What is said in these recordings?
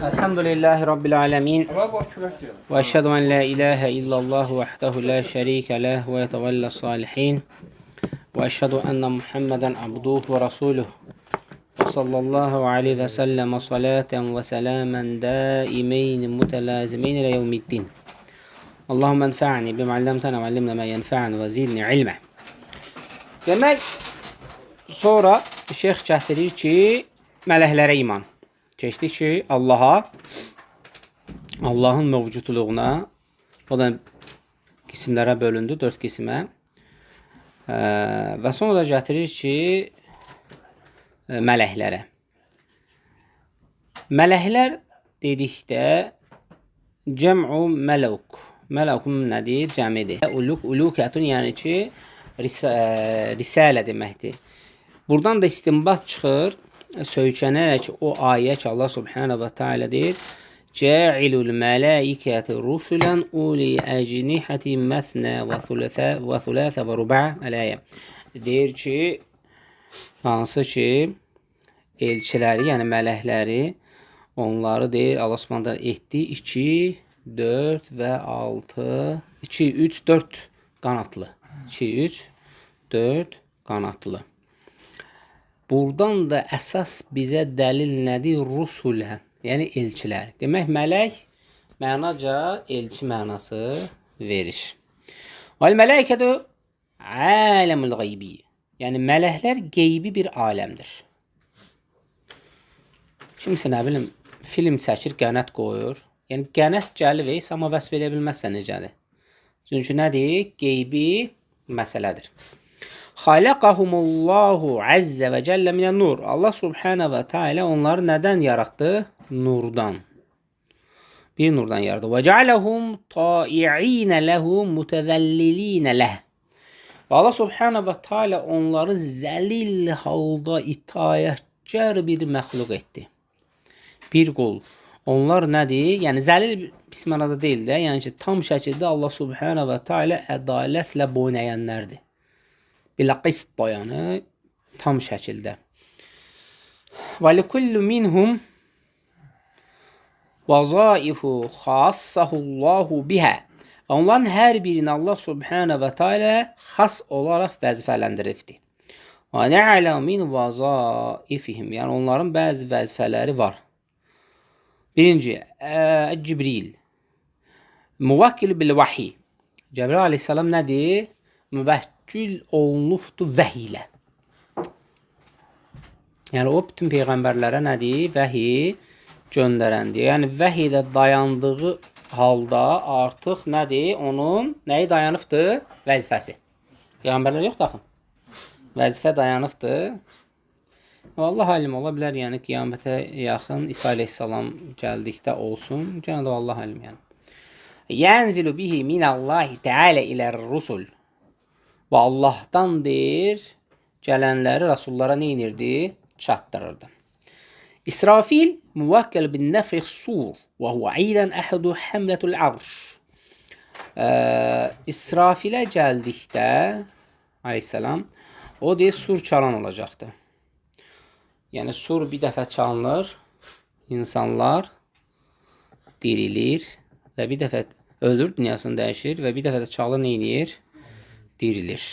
Elhamdülillahi Rabbil alemin. Ve eşhedü en la ilahe illallah vahdehu la şerike leh ve yetevella salihin. Ve eşhedü enne Muhammeden abduhu ve rasuluh. Ve sallallahu aleyhi ve sellem salaten ve selamen daimeyn mutelazimeyn ile yevmiddin. Allahümme enfa'ni bima allamtana ve allimna ma yenfa'ni ve zidni ilme. Demək, sonra şeyx gətirir ki, mələklərə iman. Keçdik ki, Allahın mövcudluğuna, o da qismlərə bölündü, 4 qismə. Və sonra gətirir ki, mələklərə. Mələklər dedikdə cəm'u məluk. Məlukun nədir? Cəmidir. Ulukətun, yəni ki, risalə deməkdir. Buradan da istinbat çıxır, söykənərək o ayə ki, Allah subhanahu wa ta'ala deyir, Cə'ilul mələikəti rusulən uli əcnihəti məsnə və thulathə və ruba' aləyə. Deyir ki, hansı ki, elçiləri, yəni mələkləri, onları deyir, Allah subhanahu wa ta'ala etdi 2, 4 və 6, 2, 3, 4 qanatlı. 2, 3, 4 qanatlı. Buradan da əsas bizə dəlil nədir? Rusulə, yəni elçilər. Demək, mələk mənaca elçi mənası verir. Vəl-mələkətü aləmül qeybi. Yəni, mələklər qeybi bir aləmdir. Kimsə, nə bilim, film çəkir, qənət qoyur. Yəni, qənət gəlir, amma vəsb edə bilməzsə necədir? Çünki nədir? Qeybi məsələdir. Xaləqəhumullahu əzzə və cəllə minən nur. Allah subhanə və teala onları nədən yarattı? Nurdan. Bir nurdan yarattı. Və cələhum tai'inə ləhum mütəzəllilinə ləh. Və Allah subhanə və teala onları zəlil halda itayətkar bir məxluq etdi. Bir qul. Onlar nədir? Yəni, zəlil pis mənada deyil də. Yəni ki, tam şəkildə Allah subhanə və teala ədalətlə boyun əyənlərdir. Bilə qist yəni, tam şəkildə. Və likullu minhum vəzaifu xassahullahu bihə. Onların hər birini Allah subhanə və teala xas olaraq vəzifələndiribdir. Və nə'lə min vəzaifihim. Yəni, onların bəzi vəzifələri var. Birinci, Cibril. Müvəkkil bil vahiy. Cəbril aleyhissalam nədir? Müvəkkil olunubdur vəhiy ilə. Yəni, o bütün peyğəmbərlərə nədir? Vəhiy göndərəndir. Yəni, vəhiydə dayandığı halda artıq nədir? Onun nəyi dayanıbdır? Vəzifəsi. Peyğəmbərlər yoxdur axı. Vəzifə dayanıbdır. Allah alim ola bilər, yəni qiyamətə yaxın İsa aleyhissalam gəldikdə olsun. Gənə də Allah alim, yəni. Yənzilu bihi minəllahi teala ilər rusul. Və Allahdan deyir, gələnləri rasullara nə inirdi? Çatdırırdı. İsrafil müvəkkəl bin nəfix sur və huvə idən əhədu həmlətul arş. İsrafilə gəldikdə aleyhissalam, o deyir, sur çalan olacaqdı. Yəni, sur bir dəfə çalınır, insanlar dirilir və bir dəfə ölür, dünyasını dəyişir və bir dəfə də çalır, neynir? Dirilir.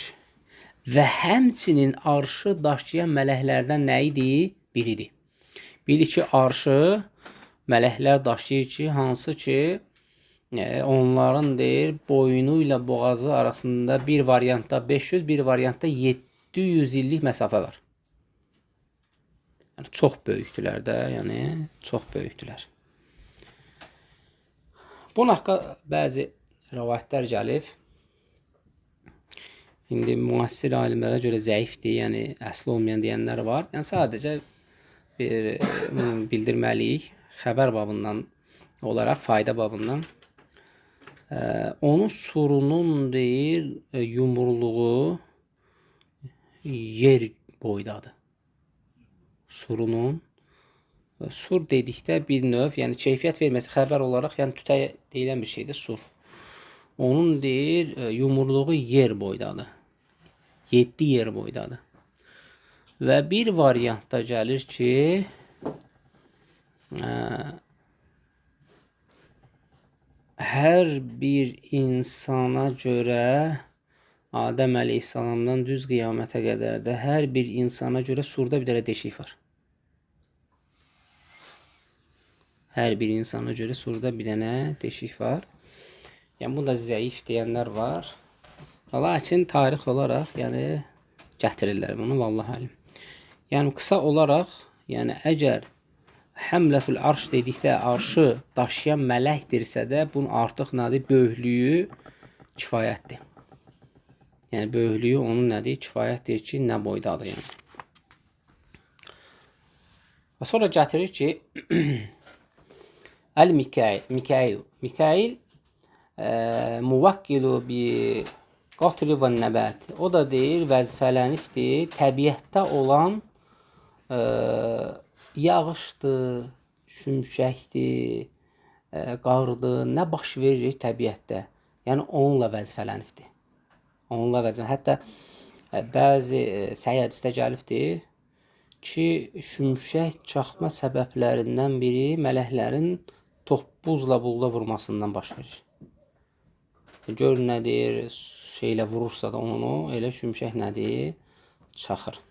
Və həmçinin arşı daşıyan mələklərdən nə idi? Biridir. Bilir ki, arşı mələklər daşıyır ki, hansı ki, onların deyir, boynu ilə boğazı arasında bir variantda 500, bir variantda 700 illik məsafə var. Yəni, çox böyükdülər də, yəni, çox böyükdülər. Bunun haqqa bəzi rəvayətlər gəlib. İndi müəssir alimlərə görə zəifdir, yəni əsli olmayan deyənlər var. Yəni, sadəcə bir bildirməliyik, xəbər babından olaraq, fayda babından. Onun surunun deyir, yumurluğu yer boydadır. Surunun. Sur dedikdə bir növ, yəni keyfiyyət verməsi xəbər olaraq, yəni tütəyə deyilən bir şeydir sur. Onun deyir, yumurluğu yer boydadır. 7 yer boydadır. Və bir variantda gəlir ki, hər bir insana görə Adəm əleyhissalamdan düz qiyamətə qədər də hər bir insana görə surda bir dənə deşik var. Hər bir insana görə surda bir dənə deşik var. Yəni bu da zəif deyənlər var. Lakin tarix olaraq yəni gətirirlər bunu vallahi alim. Yəni qısa olaraq, yəni əgər Həmlətul arş dedikdə arşı daşıyan mələkdirsə də bunun artıq nədir? Böyüklüyü kifayətdir. Yəni böyüklüyü onun nədir? Kifayətdir ki, nə boydadır yəni. Və sonra gətirir ki Mikail muvakkilu bi qatli və nəbət. O da deyir, vəzifələnibdir təbiətdə olan yağışdır, şimşəkdir, qardır, nə baş verir təbiətdə. Yəni onunla vəzifələnibdir. Onunla vəzifələnibdir. Hətta bəzi səhih hədisdə gəlibdir ki, şimşək çaxma səbəblərindən biri mələklərin toppuzla buğda vurmasından baş verir. Gör nədir, şeylə vurursa da onu, elə şimşək nədir, çaxır.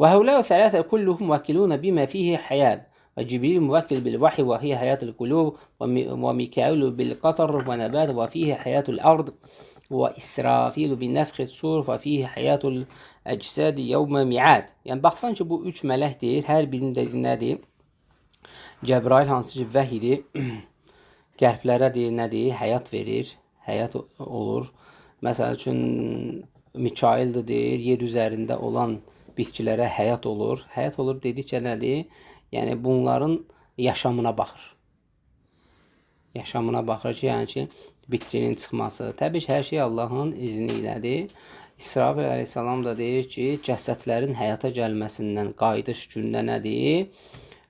وهؤلاء الثلاثة كلهم موكلون بما فيه حياة وجبريل موكل بالوحي وهي حياة القلوب وميكائيل بالقطر ونبات وفيه حياة الأرض وإسرافيل بالنفخ الصور وفيه حياة الأجساد يوم ميعاد. Yəni baxsan ki, bu üç mələkdir, hər birinin dediyi nədir? Cəbrail hansı ki vəhidir, qəlblərə deyir nədir? Həyat verir, həyat olur. Məsəl üçün Mikail də deyir, yer üzərində olan bitkilərə həyat olur. Həyat olur dedikcə nədir? Yəni bunların yaşamına baxır. Yaşamına baxır ki, yəni ki, bitkinin çıxması. Təbii ki, hər şey Allahın izni ilədir. İsrafil əleyhissalam da deyir ki, cəsədlərin həyata gəlməsindən qayıdış gündə nədir?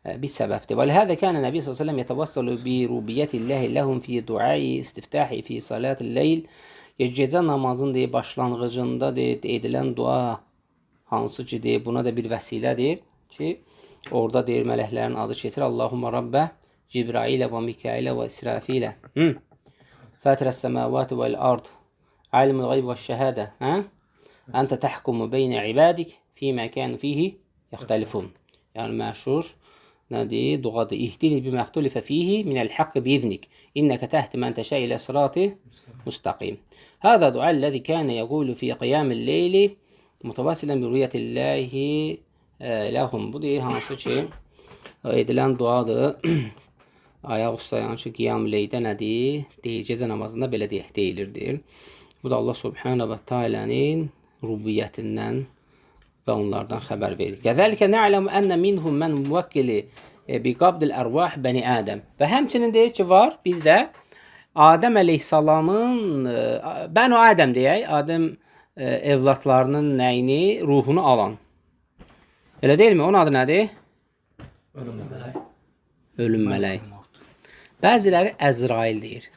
Bir səbəbdir. Və lihədə kənə Nəbi s.ə.v yətəvəssəlu bi rubiyyətilləhi ləhum fi duayi istiftahi fi salatil leyl. Gecə namazın deyir, başlanğıcında deyir, edilən dua hansı ki deyir, buna da bir vəsilədir ki, orada deyir, mələklərin adı keçir. Allahumma Rabbə Cibrailə və Mikailə və İsrafilə. Fətirəs səməvəti vəl-ard. Alimul qayb və şəhədə. Əntə təhkumu beynə ibadik fīmə kənu fihi yaxtəlifun. Yəni məşhur nədir? Duadır. İhdini bi məxtulifə fihi minəl-haqqı bi-iznik. İnnəkə təhti mən təşə ilə sırati müstəqim. Həzə dualləzi kənə yəqulu fi qiyamil-leyli mutavasilen bi rüyətilləhi ləhum. Bu deyir, hansı ki edilən duadır. Ayaq ustayan ki, qiyam-leydə nədir? Deyir, gecə namazında belə deyilirdir. Bu da Allah Subhanahu və Teala'nın rubiyyətindən və onlardan xəbər verir. Kəzəlikə nə'ləmu ənə minhum mən müvəkkili bi qabdil ərvah bəni Ədəm. Və həmçinin deyir ki, var bir də Adəm əleyhissalamın, Bənu Ədəm deyək, Adəm evlatlarının nəyini, ruhunu alan. Elə deyilmi? Onun adı nədir? Ölüm mələk. Ölüm mələk. Bəziləri Əzrail deyir.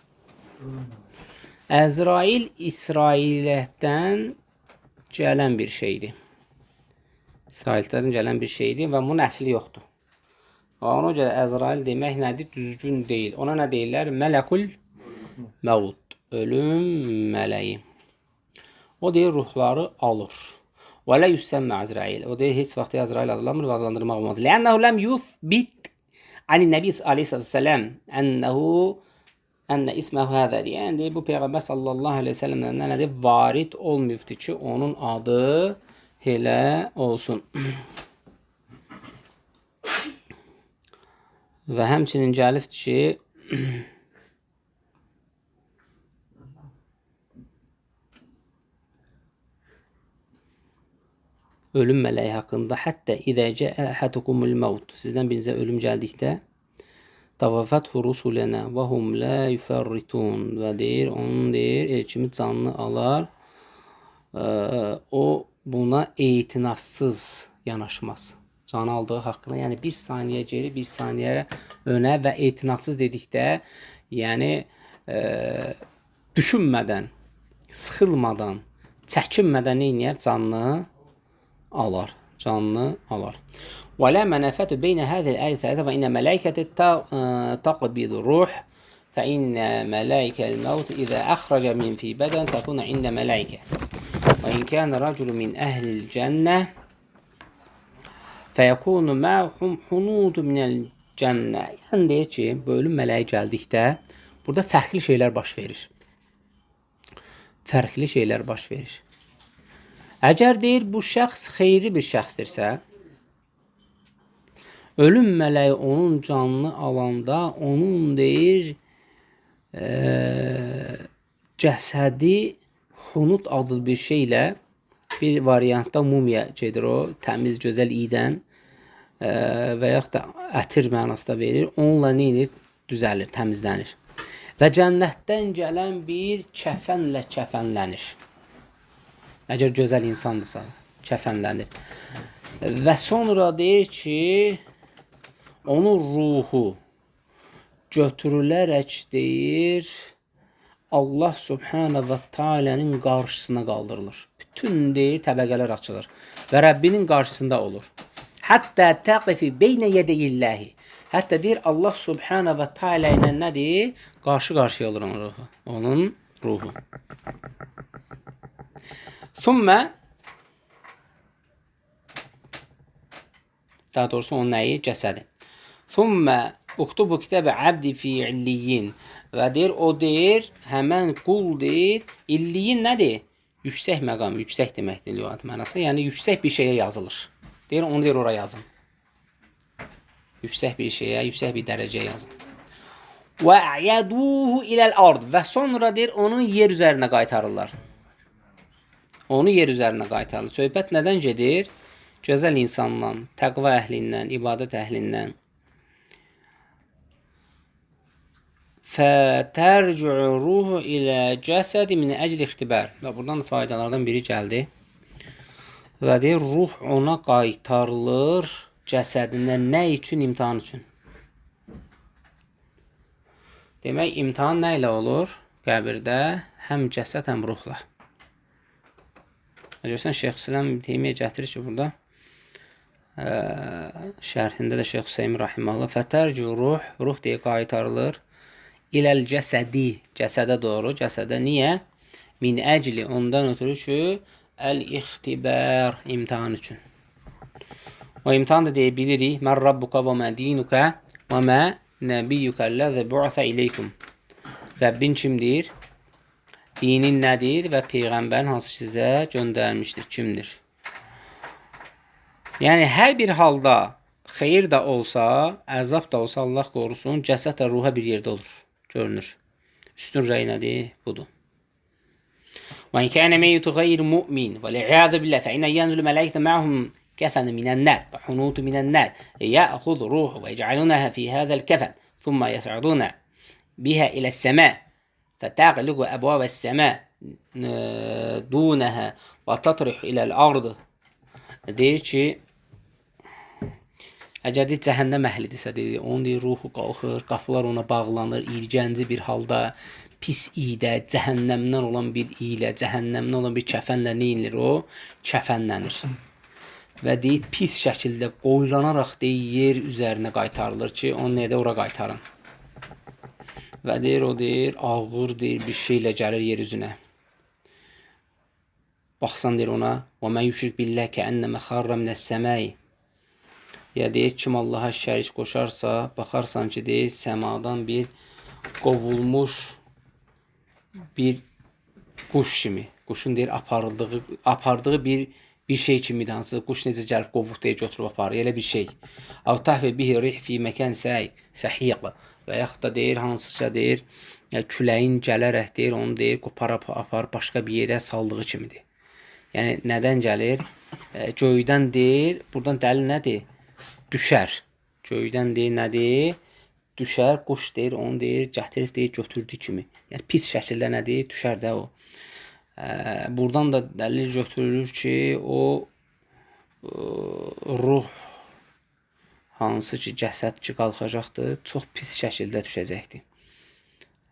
Əzrail İsrailətdən gələn bir şeydir. İsrailətdən gələn bir şeydir və bunun əsli yoxdur. Ona görə Əzrail demək nədir? Düzgün deyil. Ona nə deyirlər? Mələkul məvud. Ölüm mələyi. O deyir, ruhları alır. Və lə yüssəmmə Əzrail. O deyir, heç vaxt Əzrail adlanmır və adlandırmaq olmaz. Lənnəhu ləm yuthbit ani Nəbi aleyhissalam ənə isməhu həzədir. Yəni, bu Peyğəmbər sallallahu aleyhi ve sellemdən nədir? Varid olmayıbdır ki, onun adı elə olsun. Və həmçinin gəlibdir ki, ölüm mələyi haqqında hətta idə cəə əhədukumul məvt, sizdən birinizə ölüm gəldikdə təvəffəthu rusulənə və hum lə yüfərritun və deyir, onun deyir, elçimi canını alar, o buna etinasız yanaşmaz. Canı aldığı haqqında, yəni bir saniyə geri, bir saniyə önə və etinasız dedikdə, yəni düşünmədən, sıxılmadan, çəkinmədən neynəyər? Canını alar. Canını alar. Və lə mənəfətü beynə həzəl əl-sələsə və inə mələkəti təqbidu ruh فإن ملائكة الموت إذا أخرج من في بدن تكون عند ملائكة وإن كان رجل من أهل الجنة فيكون معهم حنود من الجنة. Yəni deyir ki, bölüm mələyi gəldikdə burada fərqli şeylər baş verir. Fərqli şeylər baş verir. Əgər deyir bu şəxs xeyri bir şəxsdirsə, ölüm mələyi onun canını alanda onun deyir cəsədi xunut adlı bir şeylə bir variantda mumiya gedir o, təmiz, gözəl iydən və yaxud da ətir mənasında verir. Onunla neyinir? Düzəlir, təmizlənir. Və cənnətdən gələn bir kəfənlə kəfənlənir. Əgər gözəl insandırsa, kəfənlənir. Və sonra deyir ki, onun ruhu götürülərək deyir, Allah Subhanahu və Teala'nın qarşısına qaldırılır. Bütün deyir, təbəqələr açılır və Rəbbinin qarşısında olur. Hətta təqifi beynə yədəyilləhi. Hətta deyir, Allah Subhanahu və Teala ilə nədir? Qarşı-qarşıya olur onun ruhu. Onun ruhu. Sümmə, daha doğrusu onun nəyi? Cəsədi. Sümmə, uktubu kitəbə abdi fi illiyin. Və deyir, o deyir, həmən qul deyir, illiyin nədir? Yüksək məqam, yüksək deməkdir lüğət mənası. Yəni, yüksək bir şeyə yazılır. Deyir, onu deyir, oraya yazın. Yüksək bir şeyə, yüksək bir dərəcəyə yazın. Və əyəduhu iləl ard. Və sonra deyir, onu yer üzərinə qaytarırlar. Onu yer üzərinə qaytarılır. Söhbət nədən gedir? Gözəl insandan, təqva əhlindən, ibadət əhlindən. Fətərcü'ü ruhu ilə cəsədi min əcli ixtibər. Və buradan faydalardan biri gəldi. Və deyir, ruh ona qaytarılır cəsədindən. Nə üçün? İmtihan üçün. Demək, imtihan nə ilə olur? Qəbirdə həm cəsəd, həm ruhla. Görsən, Şeyxülislam İbn Teymiyyə gətirir ki, burada şərhində də Şeyx Hüseyn Rahiməhullah fətərcü ruh deyə qaytarılır iləl cəsədi, cəsədə doğru, cəsədə niyə? Min əcli, ondan ötürü ki, əl-ixtibər, imtihan üçün. O imtihan da deyə bilirik, mən rabbuka və mə dinukə və mə nəbiyyukə ləzə bu'sə iləykum. Rəbbin kimdir? Dinin nədir və Peyğəmbərin hansı sizə göndərmişdir, kimdir? Yəni, hər bir halda xeyir də olsa, əzab da olsa, Allah qorusun, cəsəd və ruha bir yerdə olur, görünür. Üstün rəy nədir? Budur. Və in kənə meyyutu qeyr mümin və li'iyədə billah fə inə yənzülü mələkdə məhum kəfəni minən-nər və hunutu minən-nər yəxud ruhu və yəcəlunəhə fi hədəl kəfən thumma yəs'udunə bihə iləs-səmə فتغلق أبواب السماء دونها وتطرح إلى الأرض. Deyir ki, əgər deyir, cəhənnəm əhlidirsə, deyir, onun deyir, ruhu qalxır, qapılar ona bağlanır, irgənci bir halda, pis iydə, cəhənnəmdən olan bir iylə, cəhənnəmdən olan bir kəfənlə neyinir o? Kəfənlənir. Və deyir, pis şəkildə qoylanaraq deyir, yer üzərinə qaytarılır ki, onu nədə ora qaytarın. Və deyir, o deyir, ağır deyir, bir şeylə gəlir yer üzünə. Baxsan deyir ona, وَمَنْ يُشْرِكْ بِاللَّهِ كَأَنَّمَا خَرَّ مِنَ السَّمَاءِ. Ya deyir, kim Allaha şərik qoşarsa, baxarsan ki, deyir, səmadan bir qovulmuş bir quş kimi. Quşun deyir, apardığı bir şey kimidir. Hansı quş necə gəlib qovuq deyir, götürüb aparır, elə bir şey. Əv təhvə bihi rih fi məkan səhiq. Və yaxud da deyir, hansısa deyir, küləyin gələrək deyir, onu deyir, qoparıb aparır, başqa bir yerə saldığı kimidir. Yəni, nədən gəlir? Göydən deyir, buradan dəlil nədir? Düşər. Göydən deyir, nədir? Düşər, quş deyir, onu deyir, gətirib deyir, götürdüyü kimi. Yəni, pis şəkildə nədir? Düşər də o. Buradan da dəlil götürülür ki, o ruh hansı ki, cəsəd ki, qalxacaqdır, çox pis şəkildə düşəcəkdir.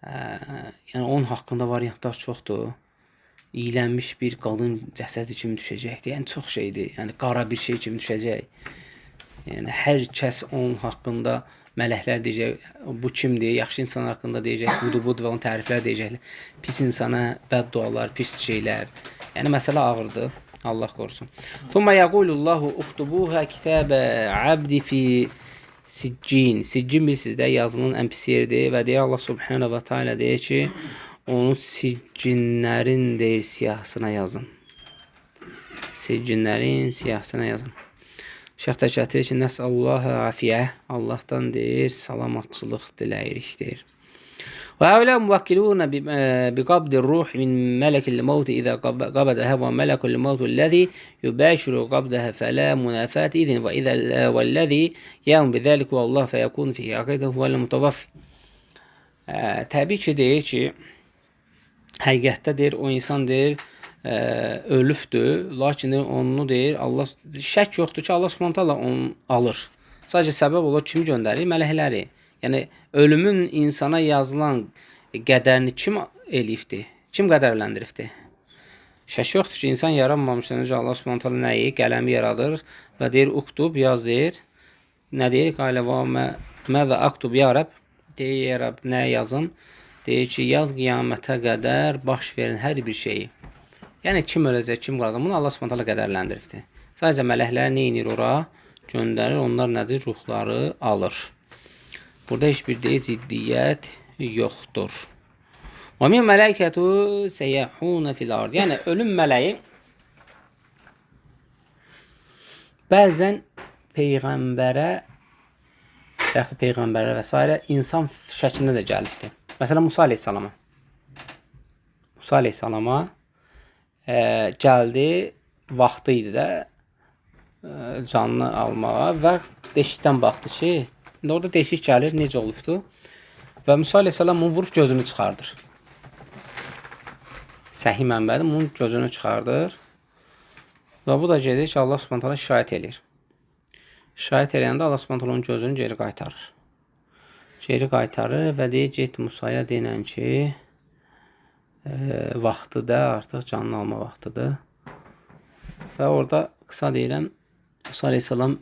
Yəni, onun haqqında variantlar çoxdur. İylənmiş bir qadın cəsədi kimi düşəcəkdir. Yəni, çox şeydir. Yəni, qara bir şey kimi düşəcək. Yəni, hər kəs onun haqqında Mələklər deyəcək, bu kimdir? Yaxşı insan haqqında deyəcək, budur və onun təriflər deyəcəklər. Pis insana bəddualar, pis şeylər. Yəni məsələ ağırdır. Allah korusun. Thumma yaqulullahu uktubuha kitabə abdi fi siccin. Siccin bilirsiniz də yazının ən pis yeridir və deyir Allah subhanahu wa ta'ala deyir ki, onu siccinlərin deyir siyahısına yazın. Siccinlərin siyahısına yazın. Şeyx də gətirir ki, nəsəllaha afiyə. Allahdan deyir, salamatçılıq diləyirik deyir. وهؤلاء موكلون بقبض الروح من ملك الموت إذا قبضها وملك الموت الذي يباشر قبضها فلا منافاة إذن والذي يقوم بذلك هو الله فيكون في عقيدته هو المتوفي. Təbii ki deyir ki, həqiqətdə deyir o insan deyir ölübdür, lakin onu deyir Allah şək yoxdur ki Allah Subhanahu taala onu alır. Sadəcə səbəb olar kim göndərir? Mələkləri. Yəni ölümün insana yazılan qədərini kim eləyibdir? Kim qədərləndiribdir? Şək yoxdur ki, insan yaranmamışdan öncə Allah Subhanahu taala nəyi? Qələmi yaradır və deyir uktub, yaz deyir. Nə deyir? Qalə və məzə aktub ya Rəbb? Deyir ya Rəbb, nə yazım? Deyir ki, yaz qiyamətə qədər baş verin hər bir şeyi. Yəni kim öləcək, kim qalacaq? Bunu Allah Subhanahu taala qədərləndiribdir. Sadəcə mələklər nə edir ora? Göndərir, onlar nədir? Ruhları alır. Burada heç bir deyil ziddiyyət yoxdur. Və min mələkətu səyəhunə fil ard. Yəni ölüm mələyi bəzən peyğəmbərə yaxud peyğəmbərə və s. insan şəklində də gəlibdir. Məsələn Musa əleyhissalama. Musa əleyhissalama gəldi, vaxtı idi də canını almağa və deşikdən baxdı ki, orada deşik gəlir, necə olubdu? Və Musa əleyhissalam onu vurub gözünü çıxardır. Səhih mənbədir, onun gözünü çıxardır. Və bu da gedir ki, Allah Subhanahu taala şahid eləyir. Şahid eləyəndə Allah Subhanahu taala onun gözünü geri qaytarır. Geri qaytarır və deyir, get Musaya deyən ki, vaxtıdır, artıq canını alma vaxtıdır. Və orada qısa deyirəm, Musa əleyhissalam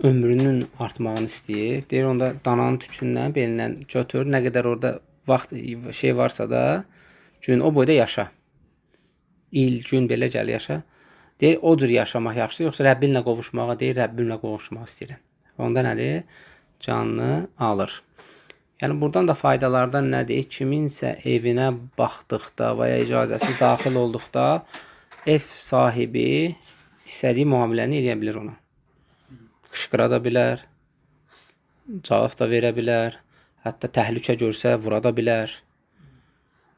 ömrünün artmağını istəyir. Deyir, onda dananın tükündən, belindən götür. Nə qədər orada vaxt şey varsa da, gün o boyda yaşa. İl, gün belə gəl yaşa. Deyir, o cür yaşamaq yaxşıdır. Yoxsa Rəbbinlə qovuşmağa deyir, Rəbbimlə qovuşmaq istəyirəm. Onda nədir? Canını alır. Yəni, buradan da faydalardan nədir? Kiminsə evinə baxdıqda və ya icazəsi daxil olduqda ev sahibi istədiyi müamiləni eləyə bilir ona. Qışqıra da bilər, cavab da verə bilər, hətta təhlükə görsə vura da bilər,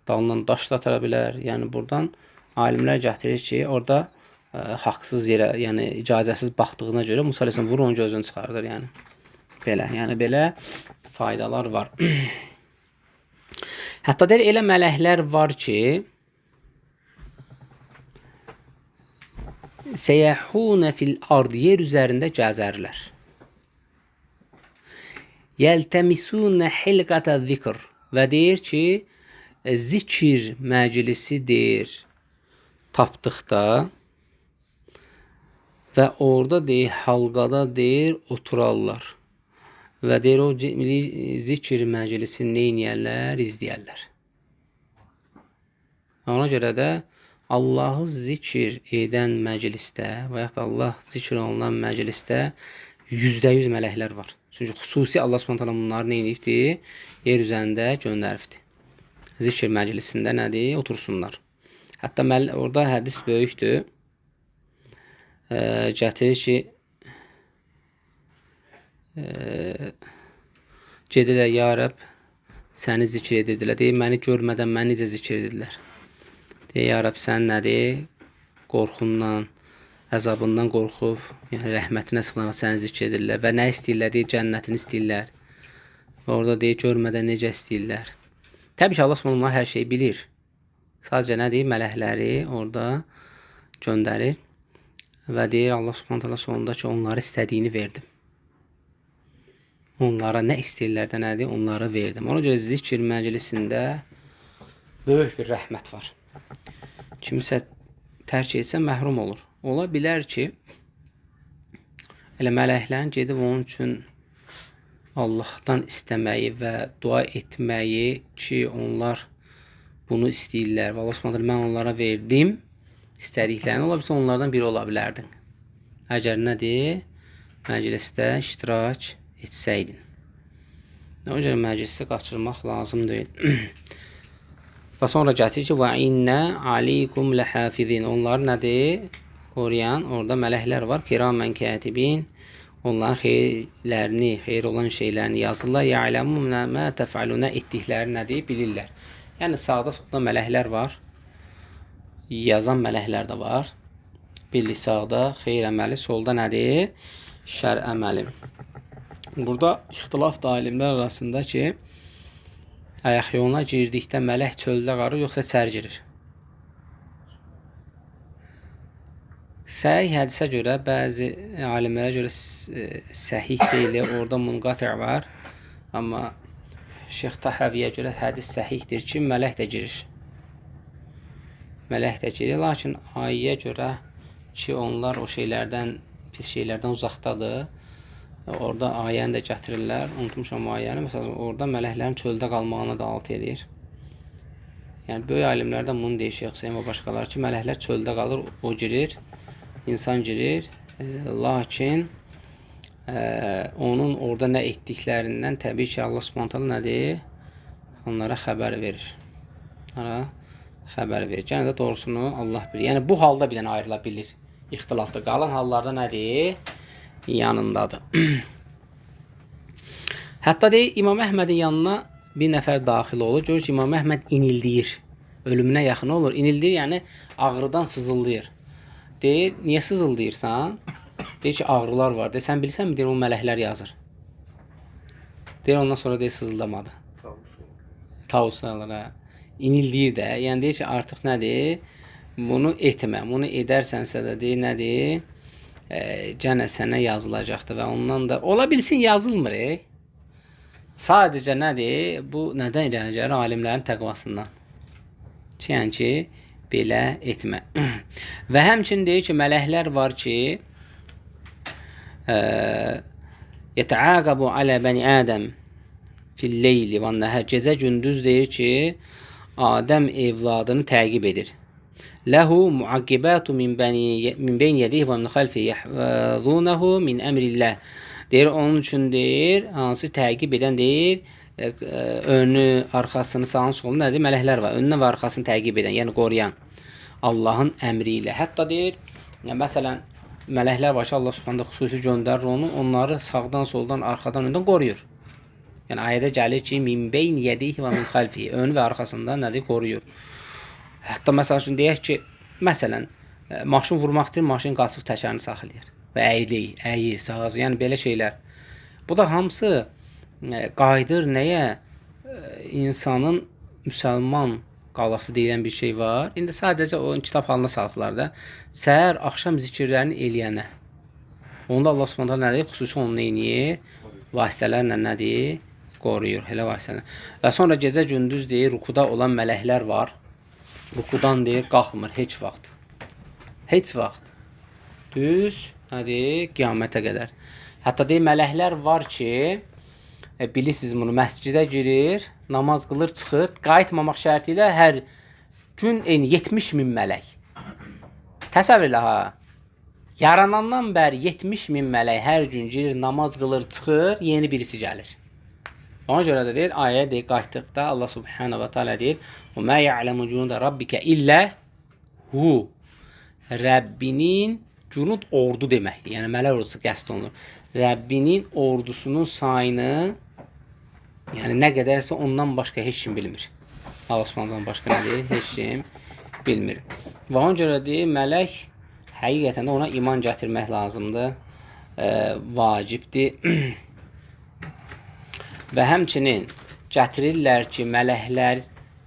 dalından daş da atara bilər. Yəni, buradan alimlər gətirir ki, orada haqsız yerə, yəni icazəsiz baxdığına görə Musa əleyhissalam vurur, onun gözünü çıxardır. Yəni belə faydalar var. Hətta deyir, elə mələklər var ki, səyəhunə fil ard, yer üzərində gəzərlər. Yəltəmisunə hilqətə zikr və deyir ki, zikir məclisi deyir, tapdıqda və orada deyir, halqada deyir, oturarlar. Və deyir, o zikir məclisini neyniyərlər? İzləyərlər. Ona görə də Allahı zikir edən məclisdə və yaxud da Allah zikr olunan məclisdə %100 mələklər var. Çünki xüsusi Allah Subhanahu taala bunları nə edibdir? Yer üzərində göndəribdir. Zikr məclisində nədir? Otursunlar. Hətta orada hədis böyükdür. Gətirir ki, gedirlər, ya Rəbb, səni zikr edirdilər. Deyir, məni görmədən məni necə zikr edirlər? Deyir, ya Rəbb, sən nədir? Qorxundan, əzabından qorxub, yəni rəhmətinə sığınaraq səni zikr edirlər. Və nə istəyirlər? Deyir, cənnətini istəyirlər. Və orada deyir, görmədən necə istəyirlər? Təbii ki, Allah Subhanahu onlar hər şeyi bilir. Sadəcə nə deyir? Mələkləri orada göndərir və deyir, Allah Subhanahu sonunda ki, onları istədiyini verdim. Onlara nə istəyirlər də nədir? Onları verdim. Ona görə zikr məclisində böyük bir rəhmət var. Kimsə tərk etsə məhrum olur. Ola bilər ki, elə mələklərin gedib onun üçün Allahdan istəməyi və dua etməyi ki, onlar bunu istəyirlər. Və Allah Subhanahu mən onlara verdim istədiklərini, ola bilsə onlardan biri ola bilərdin. Əgər nədir? Məclisdə iştirak etsəydin. Ona görə məclisi qaçırmaq lazım deyil. Və sonra gətirir ki, və innə aleykum ləhafizin. Onlar nədir? Qoruyan, orada mələklər var. Kiramən kətibin. Onların xeyirlərini, xeyir olan şeylərini yazırlar. Ya'ləmun mə təfəlunə etdikləri nədir? Bilirlər. Yəni, sağda solda mələklər var. Yazan mələklər də var. Birlik sağda xeyir əməli, solda nədir? Şər əməli. Burada ixtilaf da alimlər arasında ki, ayaq yoluna girdikdə mələk çöldə qarır, yoxsa içəri girir. Səhih hədisə görə, bəzi alimlərə görə səhih deyil, orada munqati var. Amma Şeyx Tahaviyə görə hədis səhihdir ki, mələk də girir. Mələk də girir, lakin ayəyə görə ki, onlar o şeylərdən, pis şeylərdən uzaqdadır. Orada ayəni də gətirirlər. Unutmuşam ayəni. Məsələn, orada mələklərin çöldə qalmağına da alt edir. Yəni, böyük alimlərdən bunu deyir Şeyx Hüseyin və başqaları ki, mələklər çöldə qalır, o girir, insan girir. Lakin onun orada nə etdiklərindən təbii ki, Allah Subhanahu nədir? Onlara xəbər verir. Xəbər verir. Yəni də doğrusunu Allah bilir. Yəni, bu halda bir dənə ayrıla bilir. İxtilafda qalan hallarda nədir? Yanındadır. Hətta deyir, İmam Əhmədin yanına bir nəfər daxil olur. Görür ki, İmam Əhməd inildiyir. Ölümünə yaxın olur. İnildiyir, yəni ağrıdan sızıldayır. Deyir, niyə sızıldayırsan? Deyir ki, ağrılar var. Deyir, sən bilsən mi? Deyir, o mələklər yazır. Deyir, ondan sonra deyir, sızıldamadı. Tavuslarlar, hə. İnildiyir də. Yəni, deyir ki, artıq nədir? Bunu etmə. Bunu edərsənsə də deyir, nədir? Gənə sənə yazılacaqdır və ondan da ola bilsin yazılmır. Sadəcə nədir? Bu nədən irəli gəlir? Alimlərin təqvasından. Yəni ki, belə etmə. Və həmçinin deyir ki, mələklər var ki, yətəaqəbu alə bəni Ədəm fil-leyli və nəhər. Gecə gündüz deyir ki, Adəm evladını təqib edir. Ləhu muaqqibatu min beyn yedihi və min xalfi yəhvəzunahu min əmrillah. Deyir, onun üçün deyir, hansı təqib edən deyir, önü, arxasını, sağını, solunu nədir? Mələklər var. Önünə və arxasını təqib edən, yəni qoruyan Allahın əmri ilə. Hətta deyir, məsələn, mələklər var ki, Allah Subhanahu xüsusi göndərir onu, onları sağdan, soldan, arxadan, öndən qoruyur. Yəni, ayədə gəlir ki, min beyn yedihi və min xalfi, önü və arxasında nədir? Qoruyur. Hətta məsəl üçün deyək ki, məsələn, maşın vurmaq istəyir, maşın qaçıb təkərini saxlayır və əyir, sağa, yəni belə şeylər. Bu da hamısı qayıdır nəyə? İnsanın müsəlman qalası deyilən bir şey var. İndi sadəcə o kitab halına salıblar da. Səhər, axşam zikirlərini eləyənə. Onda Allah Subhanahu nədir? Xüsusi onu eləyir? Vasitələrlə nədir? Qoruyur, elə vasitələr. Və sonra gecə gündüz deyir, rukuda olan mələklər var. Rukudan deyir, qalxmır heç vaxt. Heç vaxt. Düz, nədir? Qiyamətə qədər. Hətta deyir, mələklər var ki, bilirsiniz bunu, məscidə girir, namaz qılır, çıxır, qayıtmamaq şərti ilə hər gün 70.000 mələk. Təsəvvür elə, ha. Yaranandan bəri 70.000 mələk hər gün girir, namaz qılır, çıxır, yeni birisi gəlir. Ona görə də deyir, ayə deyir, qayıtdıqda Allah Subhanahu wa Ta'ala deyir, "Və mə ya'lamu cunuda rabbika illə hu." Rəbbinin cunud ordu deməkdir. Yəni mələk ordusu qəsd olunur. Rəbbinin ordusunun sayını, yəni nə qədərsə ondan başqa heç kim bilmir. Allah Subhanahu başqa nədir? Heç kim bilmir. Və ona görə deyir, mələk həqiqətən də ona iman gətirmək lazımdır. Vacibdir. Və həmçinin gətirirlər ki, mələklər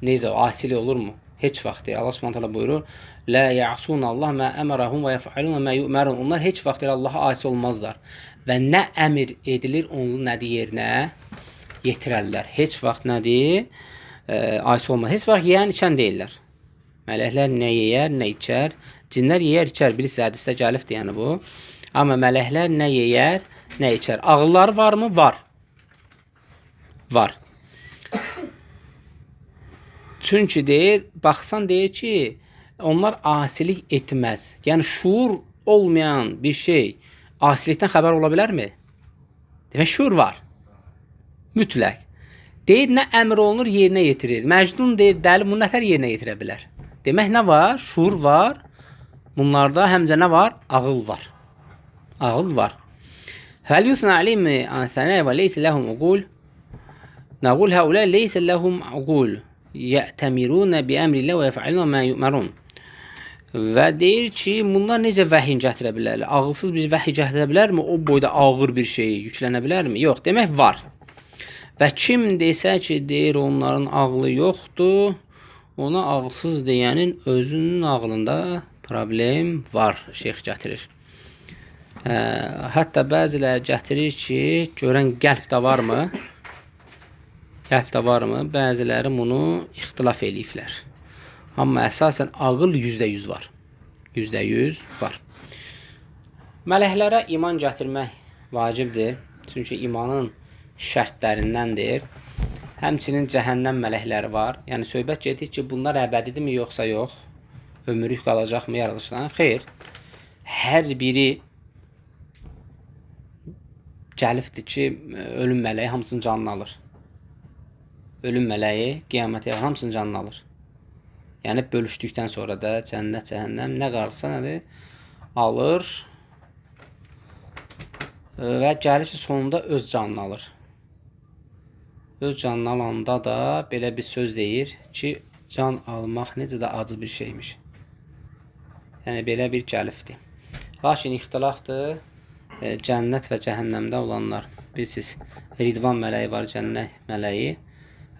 necə, asili olurmu? Heç vaxt deyir. Allah Subhanahu buyurur, "Lə ya'sunallah mə əmərəhum və yəf'alun mə yu'marun." Onlar heç vaxt Allaha asi olmazlar və nə əmr edilir, onu nədir yerinə yetirərlər. Heç vaxt nədir? Asi olmaz. Heç vaxt yeyən, içən deyirlər. Mələklər nə yeyər, nə içər? Cinlər yeyər, içər. Bilirsiniz, hədisdə gəlibdir yəni bu. Amma mələklər nə yeyər, nə içər? Ağılları varmı? Var. var. Çünki deyir, baxsan deyir ki, onlar asilik etməz. Yəni şuur olmayan bir şey asilikdən xəbər ola bilərmi? Demək şuur var. Mütləq. Deyir, nə əmr olunur, yerinə yetirir. Məcnun deyir, dəli bunu nətər yerinə yetirə bilər? Demək nə var? Şuur var. Bunlarda həmcə nə var? Ağıl var. Ağıl var. Həl yusna alim ansana və leysə ləhum uqul. Naqul haula leysə ləhum uqul. Yə'təmiruna bi əmrillah və yəf'aluna ma yu'marun. Və deyir ki, bunlar necə vəhy gətirə bilərlər? Ağılsız bir vəhy gətirə bilərmi? O boyda ağır bir şey yüklənə bilərmi? Yox, demək var. Və kim desə ki, deyir onların ağlı yoxdur, ona ağılsız deyənin özünün ağlında problem var, şeyx gətirir. Hətta bəzilər gətirir ki, görən qəlbdə varmı? Qəlbdə varmı? Bəziləri bunu ixtilaf eləyiblər. Amma əsasən ağıl %100 var. %100 var. Mələklərə iman gətirmək vacibdir. Çünki imanın şərtlərindəndir. Həmçinin cəhənnəm mələkləri var. Yəni söhbət gedir ki, bunlar əbədidirmi yoxsa yox? Ömürlük qalacaqmı yaradılışdan? Xeyr. Hər biri gəlibdir ki, ölüm mələyi hamısının canını alır. Ölüm mələyi qiyamətə hamısının canını alır. Yəni bölüşdükdən sonra da cənnət, cəhənnəm nə qalırsa nədir? Alır və gəlir ki, sonunda öz canını alır. Öz canını alanda da belə bir söz deyir ki, can almaq necə də acı bir şeymiş. Yəni belə bir gəlifdir. Lakin ixtilafdır cənnət və cəhənnəmdə olanlar. Bilirsiniz, Ridvan mələyi var, cənnət mələyi.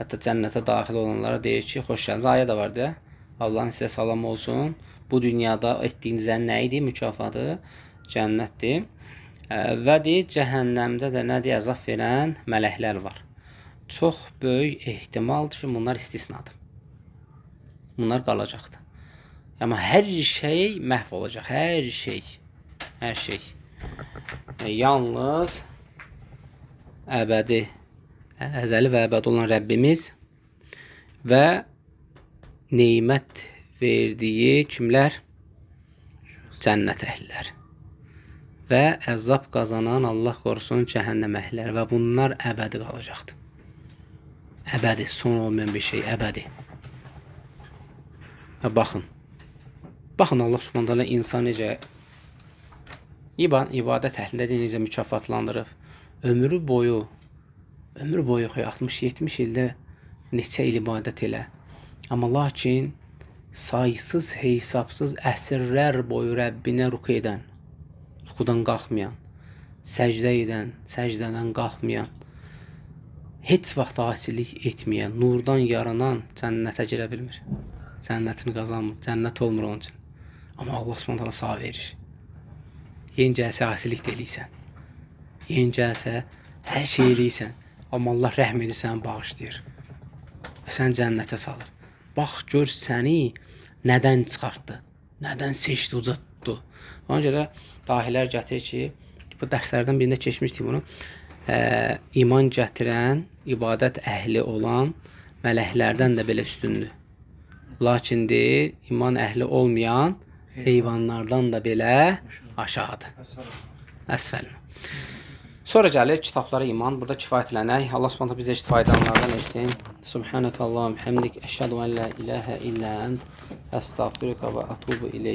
Hətta cənnətə daxil olanlara deyir ki, xoş gəldiniz. Ayə də var deyə. Allah'ın sizə salam olsun. Bu dünyada etdiyinizdən nə idi? Mükafatı cənnətdir. Və deyir, cəhənnəmdə də nədir? Əzab verən mələklər var. Çox böyük ehtimaldır ki, bunlar istisnadır. Bunlar qalacaqdır. Amma hər şey məhv olacaq. Hər şey. Hər şey. Yalnız əbədi, əzəli və əbədi olan Rəbbimiz və neymət verdiyi kimlər? Cənnət əhlilər. Və əzab qazanan, Allah qorusun, cəhənnəm əhlər. Və bunlar əbədi qalacaqdır. Əbədi, son olmayan bir şey, əbədi. Və baxın. Baxın Allah Subhanahu taala insan necə ibadət əhlində necə mükafatlandırıb. Ömrü boyu 60-70 ildə neçə il ibadət elə. Amma lakin saysız, hesabsız əsrlər boyu Rəbbinə ruku edən, rukudan qalxmayan, səcdə edən, səcdədən qalxmayan, heç vaxt asilik etməyən, nurdan yaranan cənnətə girə bilmir. Cənnətini qazanmır, cənnət olmur onun üçün. Amma Allah Subhanahu taala sağ verir. Yenicəsə asilik də eləysən, yenicəsə hər şey eləysən, amma Allah rəhm edir, səni bağışlayır və sən cənnətə salır. Bax, gör səni nədən çıxartdı, nədən seçdi, ucatdı. Ona görə dahilər gətirir ki, bu dərslərdən birində keçmişdik bunu, iman gətirən, ibadət əhli olan mələklərdən də belə üstündür. Lakin deyir, iman əhli olmayan heyvanlardan da belə aşağıdır. Əsfəl. Sonra gəlir kitablara iman. Burada kifayətlənək. Allah Subhanahu bizə faydalanlardan etsin. Subhanakallahum hamdik. Əşhadu an la ilahe illa ent. Estağfiruka və atubu ileyk.